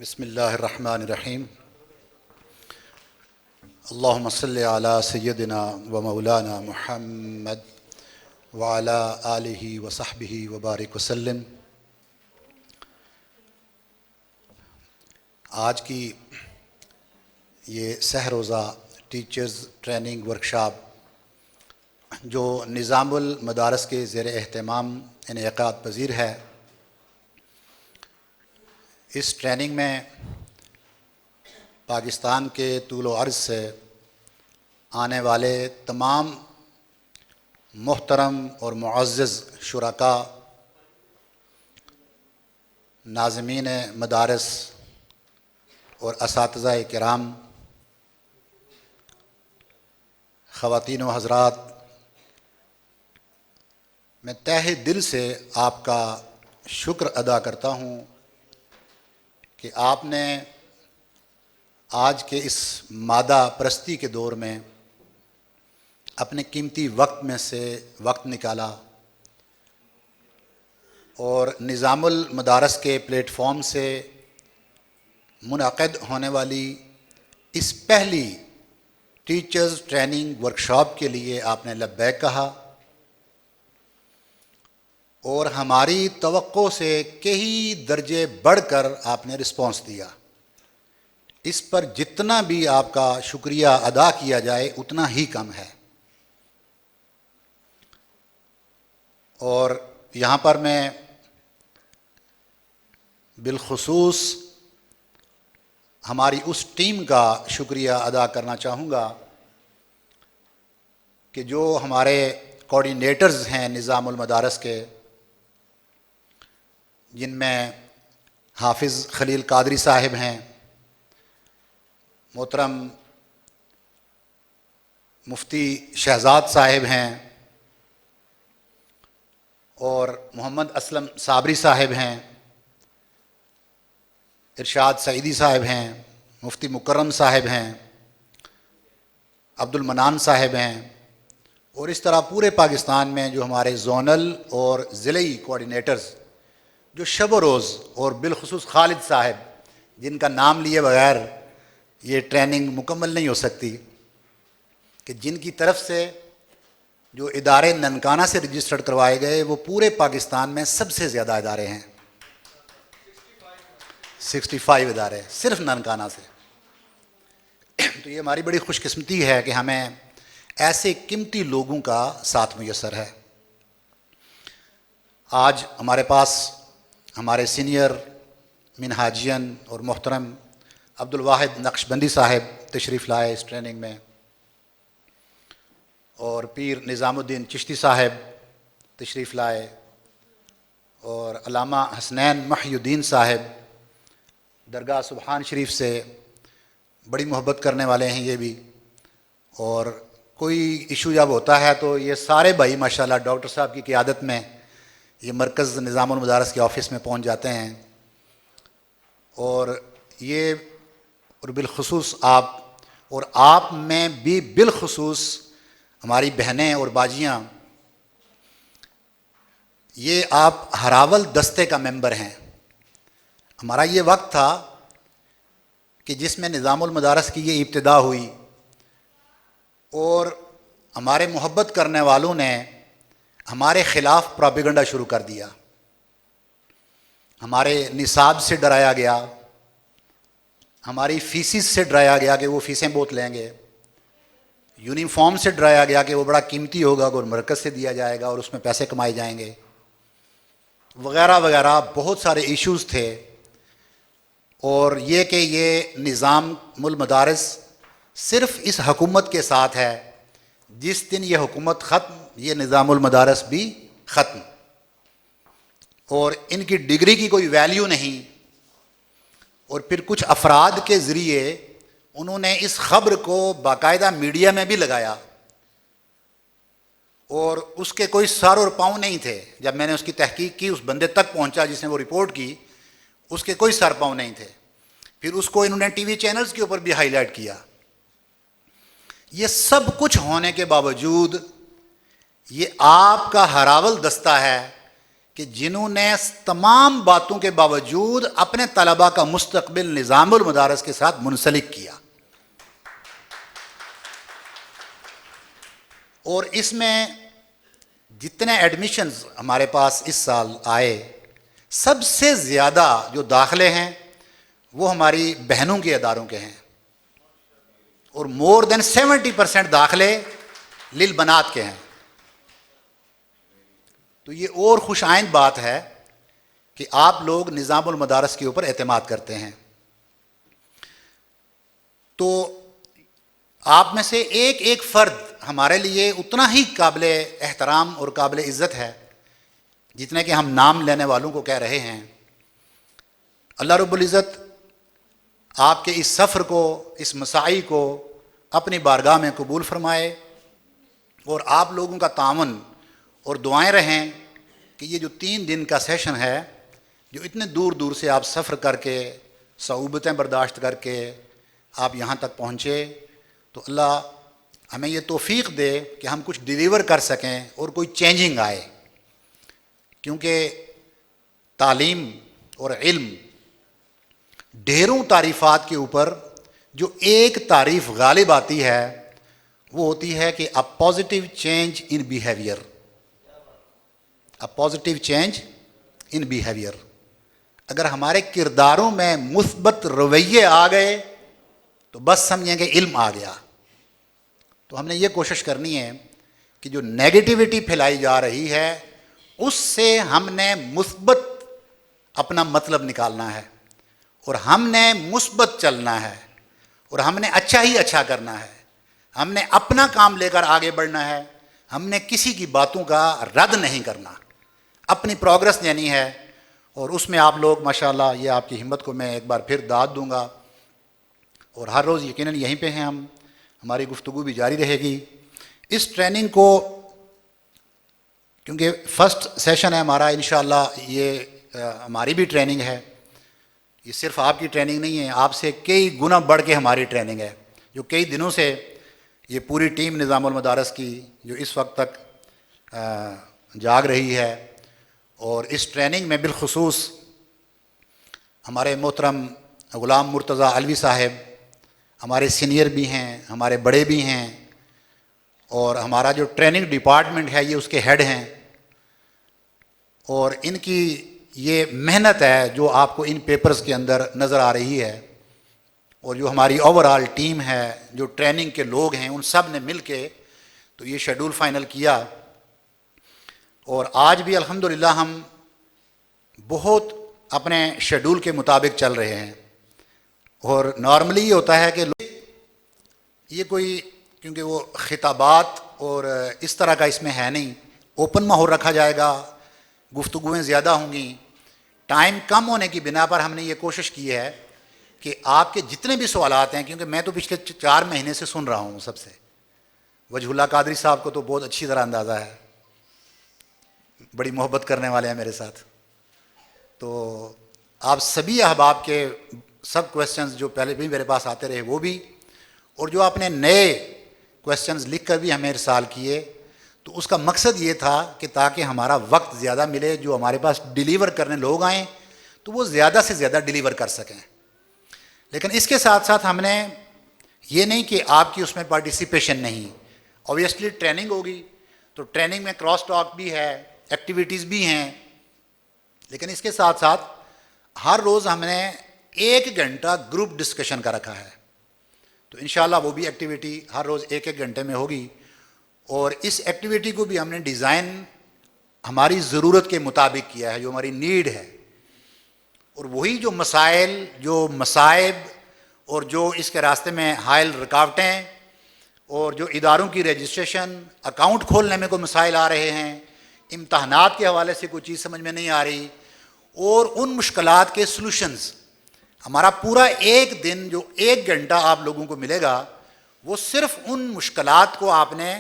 بسم اللہ الرحمن الرحیم اللہم صلی علی سیدنا و مولانا محمد وعلی آلہ و صحبہ وبارک وسلم۔ آج کی یہ سہ روزہ ٹیچرز ٹریننگ ورکشاپ جو نظام المدارس کے زیر اہتمام انعقاد پذیر ہے، اس ٹریننگ میں پاکستان کے طول و عرض سے آنے والے تمام محترم اور معزز شرکاء، ناظمین مدارس اور اساتذہ کرام، خواتین و حضرات، میں تہہ دل سے آپ کا شکر ادا کرتا ہوں کہ آپ نے آج کے اس مادہ پرستی کے دور میں اپنے قیمتی وقت میں سے وقت نکالا اور نظام المدارس کے پلیٹ فارم سے منعقد ہونے والی اس پہلی ٹیچرز ٹریننگ ورکشاپ کے لیے آپ نے لبیک کہا اور ہماری توقع سے کئی درجے بڑھ کر آپ نے رسپانس دیا۔ اس پر جتنا بھی آپ کا شکریہ ادا کیا جائے اتنا ہی کم ہے۔ اور یہاں پر میں بالخصوص ہماری اس ٹیم کا شکریہ ادا کرنا چاہوں گا کہ جو ہمارے کوآرڈینیٹرز ہیں نظام المدارس کے، جن میں حافظ خلیل قادری صاحب ہیں، محترم مفتی شہزاد صاحب ہیں، اور محمد اسلم صابری صاحب ہیں، ارشاد سعیدی صاحب ہیں، مفتی مکرم صاحب ہیں، عبد المنان صاحب ہیں، اور اس طرح پورے پاکستان میں جو ہمارے زونل اور ضلعی کوآرڈینیٹرز جو شب و روز، اور بالخصوص خالد صاحب جن کا نام لیے بغیر یہ ٹریننگ مکمل نہیں ہو سکتی، کہ جن کی طرف سے جو ادارے ننکانہ سے رجسٹرڈ کروائے گئے وہ پورے پاکستان میں سب سے زیادہ ادارے ہیں، 65 ادارے صرف ننکانہ سے۔ تو یہ ہماری بڑی خوش قسمتی ہے کہ ہمیں ایسے قیمتی لوگوں کا ساتھ میسر ہے۔ آج ہمارے پاس ہمارے سینئر منہاجین اور محترم عبد الواحد نقشبندی صاحب تشریف لائے اس ٹریننگ میں، اور پیر نظام الدین چشتی صاحب تشریف لائے، اور علامہ حسنین محی الدین صاحب درگاہ سبحان شریف سے بڑی محبت کرنے والے ہیں یہ بھی، اور کوئی ایشو جب ہوتا ہے تو یہ سارے بھائی ماشاءاللہ ڈاکٹر صاحب کی قیادت میں یہ مرکز نظام المدارس کے آفس میں پہنچ جاتے ہیں، اور یہ اور بالخصوص آپ میں بھی بالخصوص ہماری بہنیں اور باجیاں، یہ آپ ہراول دستے کا ممبر ہیں۔ ہمارا یہ وقت تھا کہ جس میں نظام المدارس کی یہ ابتدا ہوئی، اور ہمارے محبت کرنے والوں نے ہمارے خلاف پروپیگنڈا شروع کر دیا۔ ہمارے نصاب سے ڈرایا گیا، ہماری فیسز سے ڈرایا گیا کہ وہ فیسیں بہت لیں گے، یونیفارم سے ڈرایا گیا کہ وہ بڑا قیمتی ہوگا اور مرکز سے دیا جائے گا اور اس میں پیسے کمائے جائیں گے، وغیرہ وغیرہ بہت سارے ایشوز تھے۔ اور یہ کہ یہ نظام المدارس صرف اس حکومت کے ساتھ ہے، جس دن یہ حکومت ختم یہ نظام المدارس بھی ختم، اور ان کی ڈگری کی کوئی ویلیو نہیں۔ اور پھر کچھ افراد کے ذریعے انہوں نے اس خبر کو باقاعدہ میڈیا میں بھی لگایا، اور اس کے کوئی سر اور پاؤں نہیں تھے۔ جب میں نے اس کی تحقیق کی، اس بندے تک پہنچا جس نے وہ رپورٹ کی، اس کے کوئی سر پاؤں نہیں تھے۔ پھر اس کو انہوں نے ٹی وی چینلز کے اوپر بھی ہائی لائٹ کیا۔ یہ سب کچھ ہونے کے باوجود یہ آپ کا ہراول دستہ ہے کہ جنہوں نے تمام باتوں کے باوجود اپنے طلباء کا مستقبل نظام المدارس کے ساتھ منسلک کیا. اور اس میں جتنے ایڈمیشنز ہمارے پاس اس سال آئے، سب سے زیادہ جو داخلے ہیں وہ ہماری بہنوں کے اداروں کے ہیں، اور مور دین 70% داخلے للبنات کے ہیں. تو یہ اور خوش آئند بات ہے کہ آپ لوگ نظام المدارس کے اوپر اعتماد کرتے ہیں. تو آپ میں سے ایک ایک فرد ہمارے لیے اتنا ہی قابل احترام اور قابل عزت ہے جتنے کہ ہم نام لینے والوں کو کہہ رہے ہیں. اللہ رب العزت آپ کے اس سفر کو، اس مساعی کو اپنی بارگاہ میں قبول فرمائے، اور آپ لوگوں کا تعاون اور دعائیں رہیں کہ یہ جو 3 دن کا سیشن ہے، جو اتنے دور دور سے آپ سفر کر کے، صعوبتیں برداشت کر کے آپ یہاں تک پہنچے، تو اللہ ہمیں یہ توفیق دے کہ ہم کچھ ڈیلیور کر سکیں اور کوئی چینجنگ آئے. کیونکہ تعلیم اور علم ڈھیروں تعریفات کے اوپر جو ایک تعریف غالب آتی ہے وہ ہوتی ہے کہ a positive change in behavior. a positive change in behavior. اگر ہمارے کرداروں میں مثبت رویے آ گئے تو بس سمجھیں کہ علم آ گیا. تو ہم نے یہ کوشش کرنی ہے کہ جو نیگیٹیوٹی پھیلائی جا رہی ہے اس سے ہم نے مثبت اپنا مطلب نکالنا ہے، اور ہم نے مثبت چلنا ہے، اور ہم نے اچھا ہی اچھا کرنا ہے. ہم نے اپنا کام لے کر آگے بڑھنا ہے. ہم نے کسی کی باتوں کا رد نہیں کرنا، اپنی پروگرس دینی ہے. اور اس میں آپ لوگ ماشاءاللہ، یہ آپ کی ہمت کو میں ایک بار پھر داد دوں گا. اور ہر روز یقیناً یہیں پہ ہیں ہم، ہماری گفتگو بھی جاری رہے گی. اس ٹریننگ کو، کیونکہ فرسٹ سیشن ہے ہمارا، انشاءاللہ یہ ہماری بھی ٹریننگ ہے. یہ صرف آپ کی ٹریننگ نہیں ہے، آپ سے کئی گنا بڑھ کے ہماری ٹریننگ ہے، جو کئی دنوں سے یہ پوری ٹیم نظام المدارس کی جو اس وقت تک جاگ رہی ہے. اور اس ٹریننگ میں بالخصوص ہمارے محترم غلام مرتضیٰ علوی صاحب ہمارے سینئر بھی ہیں، ہمارے بڑے بھی ہیں، اور ہمارا جو ٹریننگ ڈپارٹمنٹ ہے یہ اس کے ہیڈ ہیں. اور ان کی یہ محنت ہے جو آپ کو ان پیپرز کے اندر نظر آ رہی ہے، اور جو ہماری اوور آل ٹیم ہے، جو ٹریننگ کے لوگ ہیں، ان سب نے مل کے تو یہ شیڈول فائنل کیا. اور آج بھی الحمدللہ ہم بہت اپنے شیڈول کے مطابق چل رہے ہیں. اور نارملی یہ ہوتا ہے کہ یہ کوئی، کیونکہ وہ خطابات اور اس طرح کا اس میں ہے نہیں، اوپن ماحول رکھا جائے گا، گفتگویں زیادہ ہوں گی. ٹائم کم ہونے کی بنا پر ہم نے یہ کوشش کی ہے کہ آپ کے جتنے بھی سوالات ہیں، کیونکہ میں تو پچھلے 4 مہینے سے سن رہا ہوں سب سے، وجہ اللہ قادری صاحب کو تو بہت اچھی طرح اندازہ ہے، بڑی محبت کرنے والے ہیں میرے ساتھ. تو آپ سبھی احباب کے سب کویسچنز جو پہلے بھی میرے پاس آتے رہے وہ بھی، اور جو آپ نے نئے کویسچنز لکھ کر بھی ہمیں ارسال کیے، تو اس کا مقصد یہ تھا کہ تاکہ ہمارا وقت زیادہ ملے، جو ہمارے پاس ڈیلیور کرنے لوگ آئیں تو وہ زیادہ سے زیادہ ڈیلیور کر سکیں. لیکن اس کے ساتھ ساتھ ہم نے یہ نہیں کہ آپ کی اس میں پارٹیسپیشن نہیں. اوبیسلی ٹریننگ ہوگی تو ٹریننگ میں کراس ٹاک بھی ہے، ایکٹیویٹیز بھی ہیں، لیکن اس کے ساتھ ساتھ ہر روز ہم نے 1 گھنٹہ گروپ ڈسکشن کا رکھا ہے. تو انشاءاللہ وہ بھی ایکٹیویٹی ہر روز 1 گھنٹے میں ہوگی. اور اس ایکٹیویٹی کو بھی ہم نے ڈیزائن ہماری ضرورت کے مطابق کیا ہے، جو ہماری نیڈ ہے. اور وہی جو مسائل، جو مصائب، اور جو اس کے راستے میں حائل رکاوٹیں، اور جو اداروں کی رجسٹریشن، اکاؤنٹ کھولنے میں کوئی مسائل آ رہے ہیں، امتحانات کے حوالے سے کوئی چیز سمجھ میں نہیں آ رہی، اور ان مشکلات کے سلوشنز، ہمارا پورا 1 دن جو 1 گھنٹہ آپ لوگوں کو ملے گا، وہ صرف ان مشکلات کو آپ نے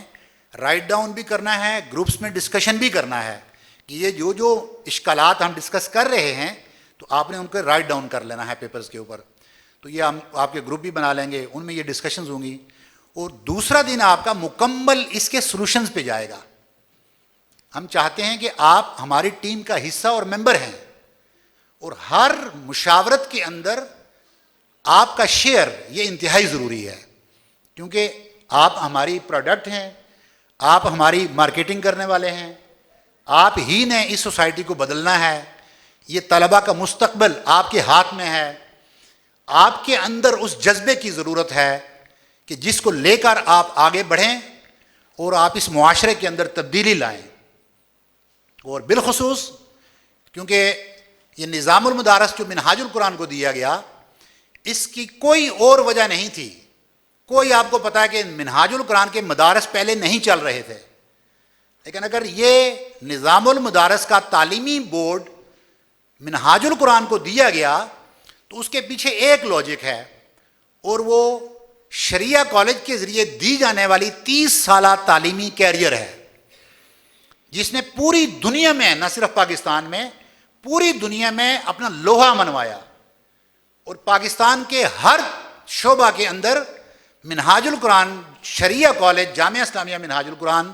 رائٹ ڈاؤن بھی کرنا ہے، گروپس میں ڈسکشن بھی کرنا ہے کہ یہ جو اشکالات ہم ڈسکس کر رہے ہیں تو آپ نے ان کو رائٹ ڈاؤن کر لینا ہے پیپرز کے اوپر. تو یہ ہم آپ کے گروپ بھی بنا لیں گے، ان میں یہ ڈسکشنز ہوں گی. اور دوسرا دن آپ کا مکمل اس کے سلوشنز پہ جائے گا. ہم چاہتے ہیں کہ آپ ہماری ٹیم کا حصہ اور ممبر ہیں، اور ہر مشاورت کے اندر آپ کا شیئر یہ انتہائی ضروری ہے، کیونکہ آپ ہماری پروڈکٹ ہیں، آپ ہماری مارکیٹنگ کرنے والے ہیں، آپ ہی نے اس سوسائٹی کو بدلنا ہے، یہ طلبہ کا مستقبل آپ کے ہاتھ میں ہے، آپ کے اندر اس جذبے کی ضرورت ہے کہ جس کو لے کر آپ آگے بڑھیں اور آپ اس معاشرے کے اندر تبدیلی لائیں۔ اور بالخصوص کیونکہ یہ نظام المدارس جو منہاج القرآن کو دیا گیا، اس کی کوئی اور وجہ نہیں تھی۔ کوئی آپ کو پتا ہے کہ منہاج القرآن کے مدارس پہلے نہیں چل رہے تھے، لیکن اگر یہ نظام المدارس کا تعلیمی بورڈ منہاج القرآن کو دیا گیا تو اس کے پیچھے ایک لاجک ہے، اور وہ شریعہ کالج کے ذریعے دی جانے والی 30 سالہ تعلیمی کیریئر ہے، جس نے پوری دنیا میں، نہ صرف پاکستان میں، پوری دنیا میں اپنا لوہا منوایا، اور پاکستان کے ہر شعبہ کے اندر منہاج القرآن شریعہ کالج جامعہ اسلامیہ منہاج القرآن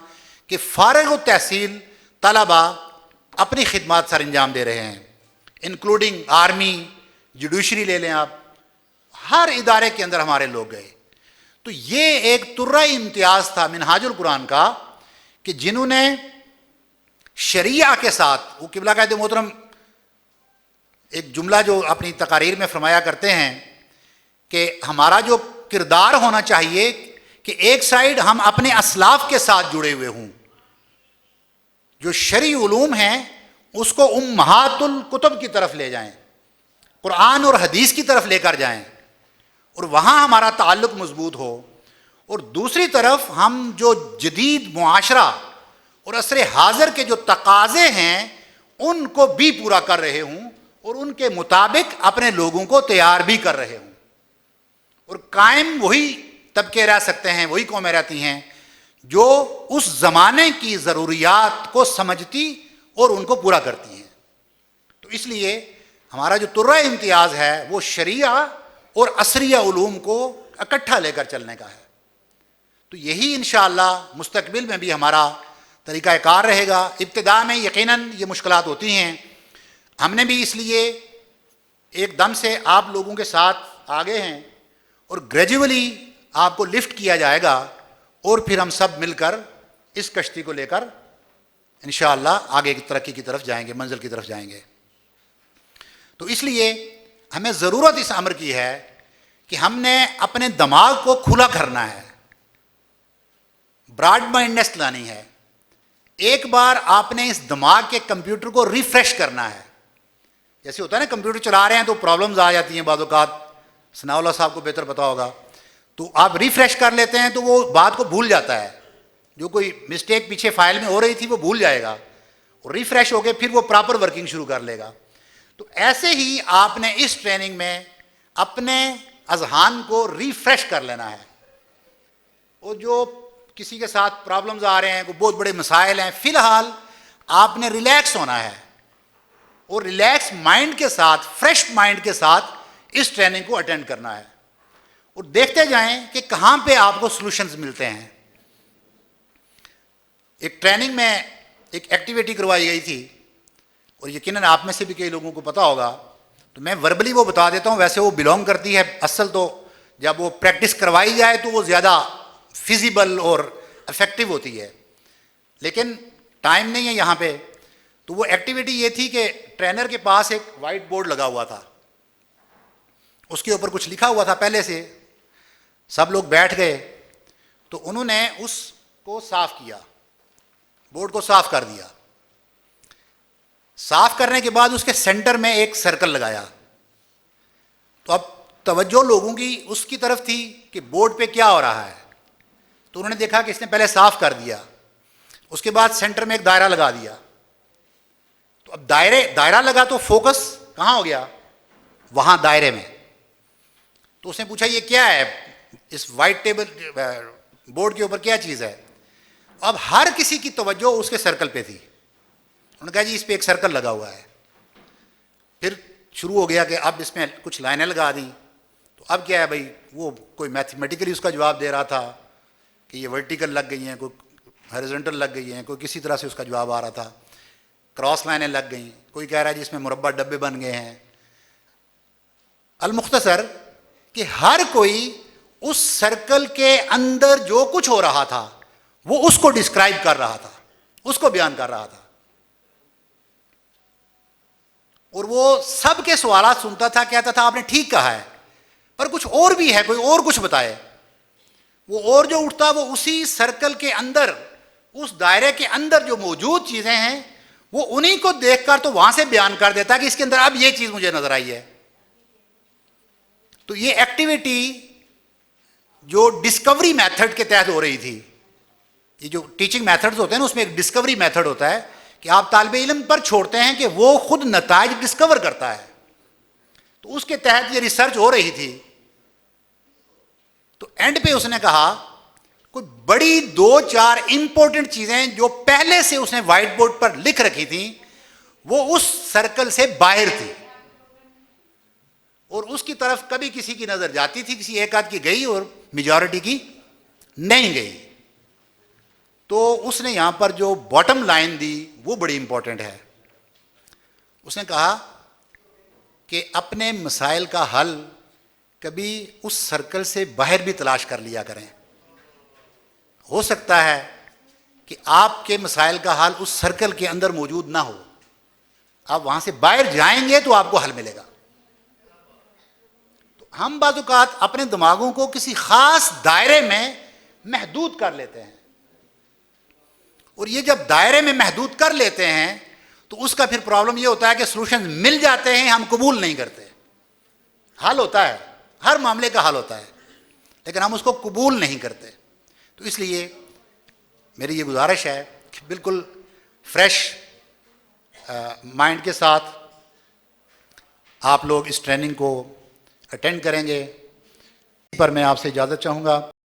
کے فارغ التحصیل طلبہ اپنی خدمات سر انجام دے رہے ہیں، انکلوڈنگ آرمی، جوڈیشری لے لیں آپ، ہر ادارے کے اندر ہمارے لوگ گئے۔ تو یہ ایک ترہ امتیاز تھا منہاج القرآن کا کہ جنہوں نے شریعہ کے ساتھ، وہ قبلہ قائد محترم ایک جملہ جو اپنی تقاریر میں فرمایا کرتے ہیں کہ ہمارا جو کردار ہونا چاہیے کہ ایک سائیڈ ہم اپنے اسلاف کے ساتھ جڑے ہوئے ہوں، جو شرعی علوم ہیں اس کو امہات الکتب کی طرف لے جائیں، قرآن اور حدیث کی طرف لے کر جائیں، اور وہاں ہمارا تعلق مضبوط ہو، اور دوسری طرف ہم جو جدید معاشرہ اور عصر حاضر کے جو تقاضے ہیں ان کو بھی پورا کر رہے ہوں، اور ان کے مطابق اپنے لوگوں کو تیار بھی کر رہے ہوں، اور قائم وہی طبقے رہ سکتے ہیں، وہی قومیں رہتی ہیں جو اس زمانے کی ضروریات کو سمجھتی اور ان کو پورا کرتی ہیں۔ تو اس لیے ہمارا جو ترہ امتیاز ہے وہ شریعہ اور عصریہ علوم کو اکٹھا لے کر چلنے کا ہے۔ تو یہی انشاءاللہ مستقبل میں بھی ہمارا طریقہ کار رہے گا۔ ابتدا میں یقیناً یہ مشکلات ہوتی ہیں، ہم نے بھی اس لیے ایک دم سے آپ لوگوں کے ساتھ آگے ہیں، اور گریجولی آپ کو لفٹ کیا جائے گا، اور پھر ہم سب مل کر اس کشتی کو لے کر انشاءاللہ آگے کی ترقی کی طرف جائیں گے، منزل کی طرف جائیں گے۔ تو اس لیے ہمیں ضرورت اس امر کی ہے کہ ہم نے اپنے دماغ کو کھلا کرنا ہے، براڈ مائنڈنس لانی ہے۔ ایک بار آپ نے اس دماغ کے کمپیوٹر کو ریفریش کرنا ہے۔ جیسے ہوتا ہے نا، کمپیوٹر چلا رہے ہیں تو پرابلمز آ جاتی ہیں بعض اوقات، ثناء اللہ صاحب کو بہتر پتا ہوگا، تو آپ ریفریش کر لیتے ہیں تو وہ بات کو بھول جاتا ہے، جو کوئی مسٹیک پیچھے فائل میں ہو رہی تھی وہ بھول جائے گا، اور ریفریش ہو کے پھر وہ پراپر ورکنگ شروع کر لے گا۔ تو ایسے ہی آپ نے اس ٹریننگ میں اپنے اذہان کو ریفریش کر لینا ہے، اور جو کسی کے ساتھ پرابلمز آ رہے ہیں، کوئی بہت بڑے مسائل ہیں، فی الحال آپ نے ریلیکس ہونا ہے، اور ریلیکس مائنڈ کے ساتھ، فریش مائنڈ کے ساتھ اس ٹریننگ کو اٹینڈ کرنا ہے، اور دیکھتے جائیں کہ کہاں پہ آپ کو سلوشنز ملتے ہیں۔ ایک ٹریننگ میں ایک ایکٹیویٹی کروائی گئی تھی، اور یقیناً آپ میں سے بھی کئی لوگوں کو پتا ہوگا، تو میں وربلی وہ بتا دیتا ہوں، ویسے وہ بلونگ کرتی ہے اصل تو جب وہ پریکٹس کروائی جائے تو وہ زیادہ فیزیبل اور افیکٹو ہوتی ہے، لیکن ٹائم نہیں ہے یہاں پہ۔ تو وہ ایکٹیویٹی یہ تھی کہ ٹرینر کے پاس ایک وائٹ بورڈ لگا ہوا تھا، اس کے اوپر کچھ لکھا ہوا تھا پہلے سے، سب لوگ بیٹھ گئے، تو انہوں نے اس کو صاف کیا، بورڈ کو صاف کر دیا۔ صاف کرنے کے بعد اس کے سینٹر میں ایک سرکل لگایا، تو اب توجہ لوگوں کی اس کی طرف تھی کہ بورڈ پہ کیا ہو رہا ہے، تو انہوں نے دیکھا کہ اس نے پہلے صاف کر دیا، اس کے بعد سینٹر میں ایک دائرہ لگا دیا، تو اب دائرہ لگا تو فوکس کہاں ہو گیا؟ وہاں دائرے میں۔ تو اس نے پوچھا یہ کیا ہے، اس وائٹ ٹیبل بورڈ کے اوپر کیا چیز ہے؟ اب ہر کسی کی توجہ اس کے سرکل پہ تھی، انہوں نے کہا جی اس پہ ایک سرکل لگا ہوا ہے۔ پھر شروع ہو گیا کہ اب اس میں کچھ لائنیں لگا دیں، تو اب کیا ہے بھائی، وہ کوئی میتھمیٹیکلی اس کا جواب دے رہا تھا کہ یہ ورٹیکل لگ گئی ہیں، کوئی ہاریزونٹل لگ گئی ہیں، کوئی کسی طرح سے اس کا جواب آ رہا تھا، کراس لائنیں لگ گئیں، کوئی کہہ رہا ہے جس میں مربع ڈبے بن گئے ہیں۔ المختصر کہ ہر کوئی اس سرکل کے اندر جو کچھ ہو رہا تھا وہ اس کو ڈسکرائب کر رہا تھا، اس کو بیان کر رہا تھا، اور وہ سب کے سوالات سنتا تھا، کہتا تھا آپ نے ٹھیک کہا ہے پر کچھ اور بھی ہے، کوئی اور کچھ بتائے۔ وہ اور جو اٹھتا وہ اسی سرکل کے اندر، اس دائرے کے اندر جو موجود چیزیں ہیں وہ انہی کو دیکھ کر تو وہاں سے بیان کر دیتا کہ اس کے اندر اب یہ چیز مجھے نظر آئی ہے۔ تو یہ ایکٹیویٹی جو ڈسکوری میتھڈ کے تحت ہو رہی تھی، یہ جو ٹیچنگ میتھڈز ہوتے ہیں نا اس میں ایک ڈسکوری میتھڈ ہوتا ہے کہ آپ طالب علم پر چھوڑتے ہیں کہ وہ خود نتائج ڈسکور کرتا ہے، تو اس کے تحت یہ ریسرچ ہو رہی تھی۔ تو اینڈ پہ اس نے کہا کوئی بڑی 2-4 امپورٹنٹ چیزیں جو پہلے سے اس نے وائٹ بورڈ پر لکھ رکھی تھیں وہ اس سرکل سے باہر تھی، اور اس کی طرف کبھی کسی کی نظر جاتی تھی، کسی ایک آدھ کی گئی اور میجورٹی کی نہیں گئی۔ تو اس نے یہاں پر جو باٹم لائن دی وہ بڑی امپورٹنٹ ہے۔ اس نے کہا کہ اپنے مسائل کا حل کبھی اس سرکل سے باہر بھی تلاش کر لیا کریں۔ ہو سکتا ہے کہ آپ کے مسائل کا حل اس سرکل کے اندر موجود نہ ہو، آپ وہاں سے باہر جائیں گے تو آپ کو حل ملے گا۔ تو ہم بعض اوقات اپنے دماغوں کو کسی خاص دائرے میں محدود کر لیتے ہیں، اور یہ جب دائرے میں محدود کر لیتے ہیں تو اس کا پھر پرابلم یہ ہوتا ہے کہ سولوشن مل جاتے ہیں، ہم قبول نہیں کرتے۔ حل ہوتا ہے، ہر معاملے کا حل ہوتا ہے، لیکن ہم اس کو قبول نہیں کرتے۔ تو اس لیے میری یہ گزارش ہے کہ بالکل فریش مائنڈ کے ساتھ آپ لوگ اس ٹریننگ کو اٹینڈ کریں گے۔ اس پر میں آپ سے اجازت چاہوں گا۔